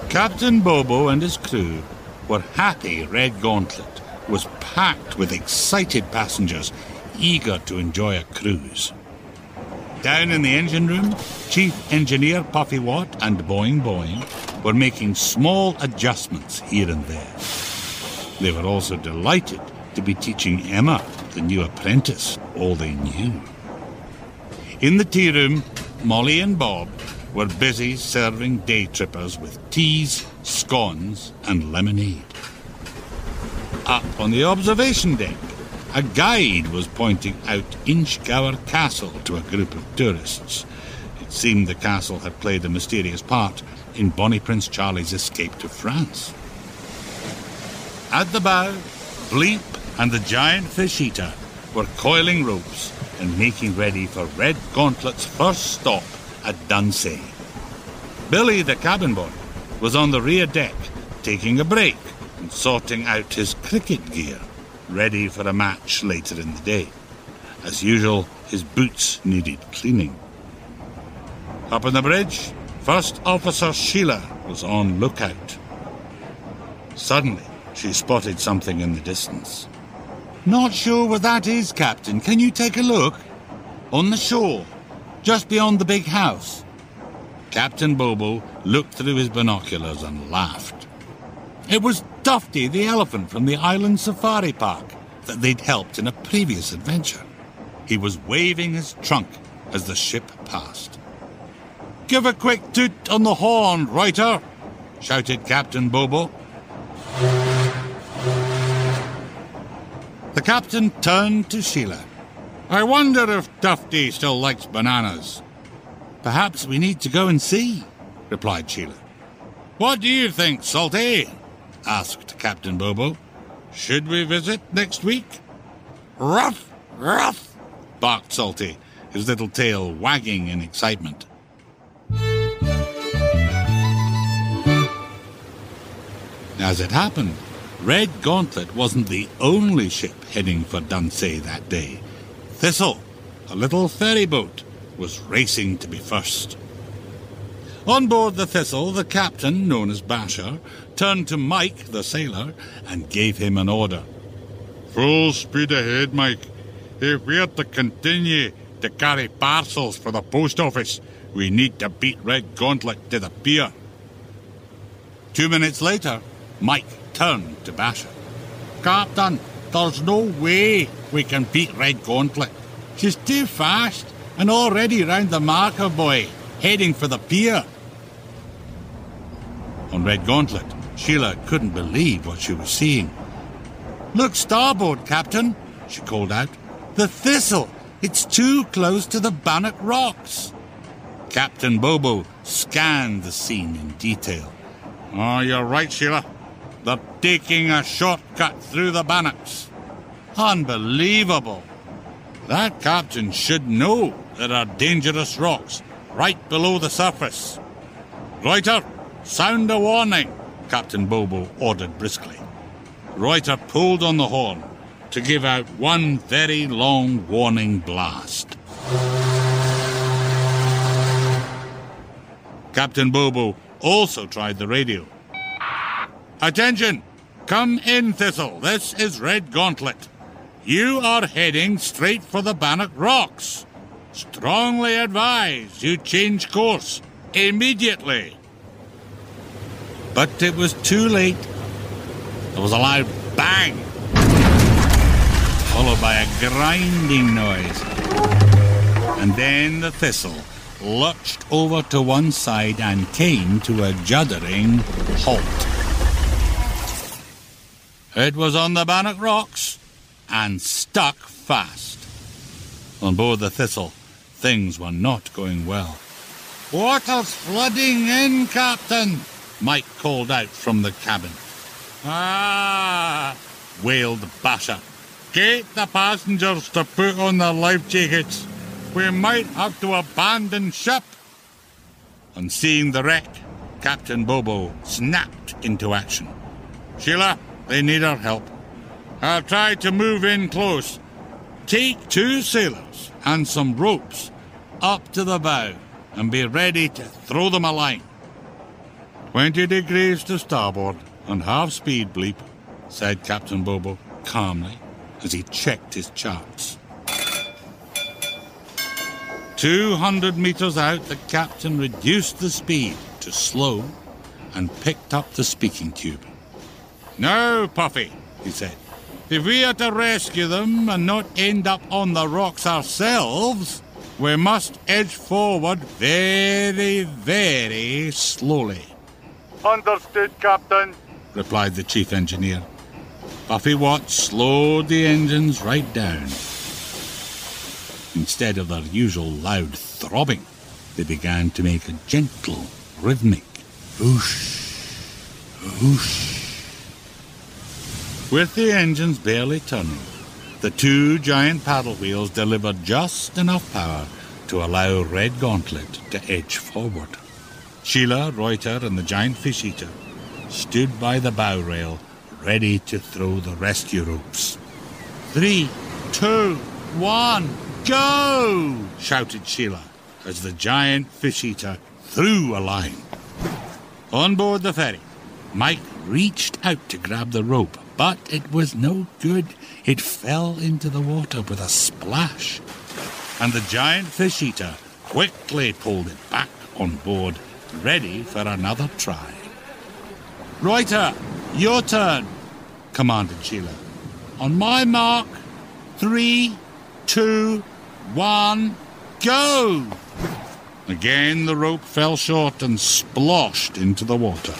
Captain Bobo and his crew were happy Red Gauntlet was packed with excited passengers eager to enjoy a cruise. Down in the engine room, Chief Engineer Puffy Watt and Boing Boing were making small adjustments here and there. They were also delighted to be teaching Emma, the new apprentice, all they knew. In the tea room, Molly and Bob were busy serving day trippers with teas, scones and lemonade. Up on the observation deck, a guide was pointing out Inchgower Castle to a group of tourists. It seemed the castle had played a mysterious part in Bonnie Prince Charlie's escape to France. At the bow, Bleep and the giant fish-eater were coiling ropes and making ready for Red Gauntlet's first stop at Dunsey. Billy, the cabin boy, was on the rear deck, taking a break and sorting out his cricket gear, ready for a match later in the day. As usual, his boots needed cleaning. Up on the bridge, First Officer Sheila was on lookout. Suddenly, she spotted something in the distance. "Not sure what that is, Captain. Can you take a look?" "On the shore, just beyond the big house." Captain Bobo looked through his binoculars and laughed. It was Tufty the elephant from the island safari park that they'd helped in a previous adventure. He was waving his trunk as the ship passed. "Give a quick toot on the horn, Reuter," shouted Captain Bobo. The captain turned to Sheila. "I wonder if Tufty still likes bananas." "Perhaps we need to go and see," replied Sheila. "What do you think, Salty?" asked Captain Bobo. "Should we visit next week?" "Ruff, ruff," barked Salty, his little tail wagging in excitement. As it happened, Red Gauntlet wasn't the only ship heading for Dunsey that day. Thistle, a little ferry boat, was racing to be first. On board the Thistle, the captain, known as Basher, turned to Mike, the sailor, and gave him an order. "Full speed ahead, Mike. If we're to continue to carry parcels for the post office, we need to beat Red Gauntlet to the pier." 2 minutes later, Mike turned to Basher. "Captain, there's no way we can beat Red Gauntlet. She's too fast and already round the marker buoy, heading for the pier." On Red Gauntlet, Sheila couldn't believe what she was seeing. "Look starboard, Captain," she called out. "The Thistle! It's too close to the Bannock Rocks." Captain Bobo scanned the scene in detail. "Oh, you're right, Sheila. They're taking a shortcut through the Bannocks." "Unbelievable." "That captain should know there are dangerous rocks right below the surface." "Reuter, sound a warning," Captain Bobo ordered briskly. Reuter pulled on the horn to give out one very long warning blast. Captain Bobo also tried the radio. "Attention! Come in, Thistle. This is Red Gauntlet. You are heading straight for the Bannock Rocks. Strongly advise you change course immediately." But it was too late. There was a loud bang, followed by a grinding noise. And then the Thistle lurched over to one side and came to a juddering halt. It was on the Bannock Rocks and stuck fast. On board the Thistle, things were not going well. "Water's flooding in, Captain," Mike called out from the cabin. "Ah!" wailed Basher. "Get the passengers to put on their life jackets. We might have to abandon ship." On seeing the wreck, Captain Bobo snapped into action. "Sheila, they need our help. I'll try to move in close. Take 2 sailors and some ropes up to the bow and be ready to throw them a line." 20 degrees to starboard and half speed, Bleep, said Captain Bobo calmly as he checked his charts. 200 metres out, the captain reduced the speed to slow and picked up the speaking tube. "Now, Puffy," he said, "if we are to rescue them and not end up on the rocks ourselves, we must edge forward very, very slowly." "Understood, Captain," replied the chief engineer. Puffy Watts slowed the engines right down. Instead of their usual loud throbbing, they began to make a gentle, rhythmic whoosh, whoosh. With the engines barely turning, the two giant paddle wheels delivered just enough power to allow Red Gauntlet to edge forward. Sheila, Reuter, and the giant fish-eater stood by the bow rail, ready to throw the rescue ropes. 3, 2, 1, go! Shouted Sheila as the giant fish-eater threw a line. On board the ferry, Mike reached out to grab the rope, but it was no good. It fell into the water with a splash, and the giant fish-eater quickly pulled it back on board, ready for another try. "Reuter, your turn," commanded Sheila. "On my mark, 3, 2, 1, go!" Again the rope fell short and splashed into the water.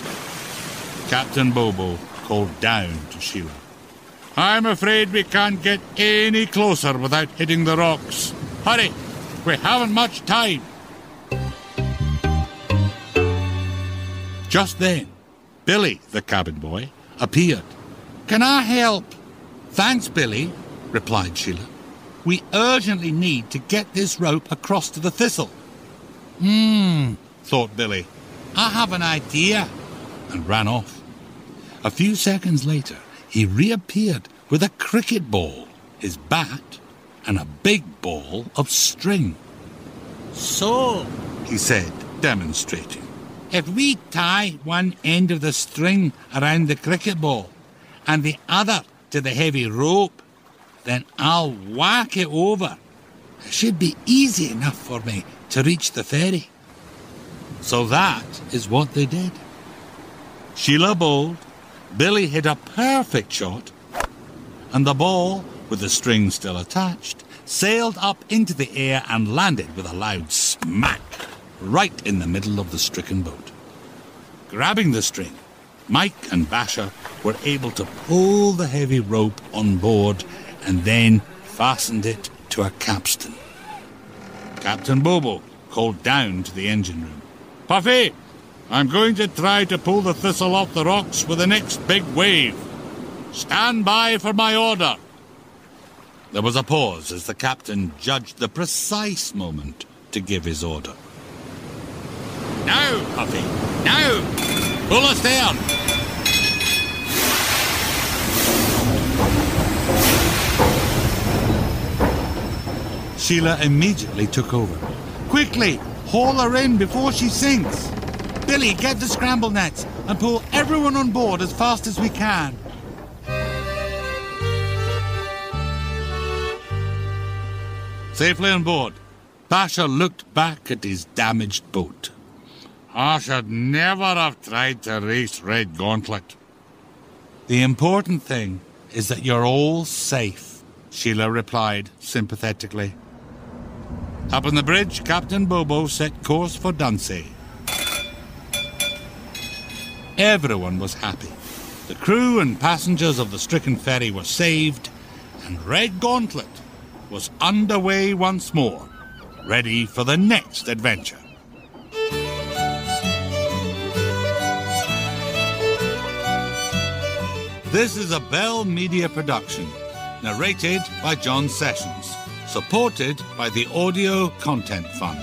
Captain Bobo called down to Sheila. "I'm afraid we can't get any closer without hitting the rocks. Hurry, we haven't much time." Just then, Billy, the cabin boy, appeared. "Can I help?" "Thanks, Billy," replied Sheila. "We urgently need to get this rope across to the thistle." Thought Billy. "I have an idea," and ran off. A few seconds later, he reappeared with a cricket ball, his bat, and a big ball of string. "So," he said, demonstrating, "if we tie one end of the string around the cricket ball and the other to the heavy rope, then I'll whack it over. It should be easy enough for me to reach the ferry." So that is what they did. Sheila bowled, Billy hit a perfect shot, and the ball, with the string still attached, sailed up into the air and landed with a loud smack right in the middle of the stricken boat. Grabbing the string, Mike and Basher were able to pull the heavy rope on board and then fastened it to a capstan. Captain Bobo called down to the engine room. "Puffy, I'm going to try to pull the thistle off the rocks with the next big wave. Stand by for my order." There was a pause as the captain judged the precise moment to give his order. "Now, Puffy, now! Pull astern!" Sheila immediately took over. "Quickly, haul her in before she sinks. Billy, get the scramble nets and pull everyone on board as fast as we can." Safely on board, Basher looked back at his damaged boat. "I should never have tried to race Red Gauntlet." "The important thing is that you're all safe," Sheila replied sympathetically. Up on the bridge, Captain Bobo set course for Dunsey. Everyone was happy. The crew and passengers of the stricken ferry were saved, and Red Gauntlet was underway once more, ready for the next adventure. This is a Bell Media production, narrated by John Sessions, supported by the Audio Content Fund.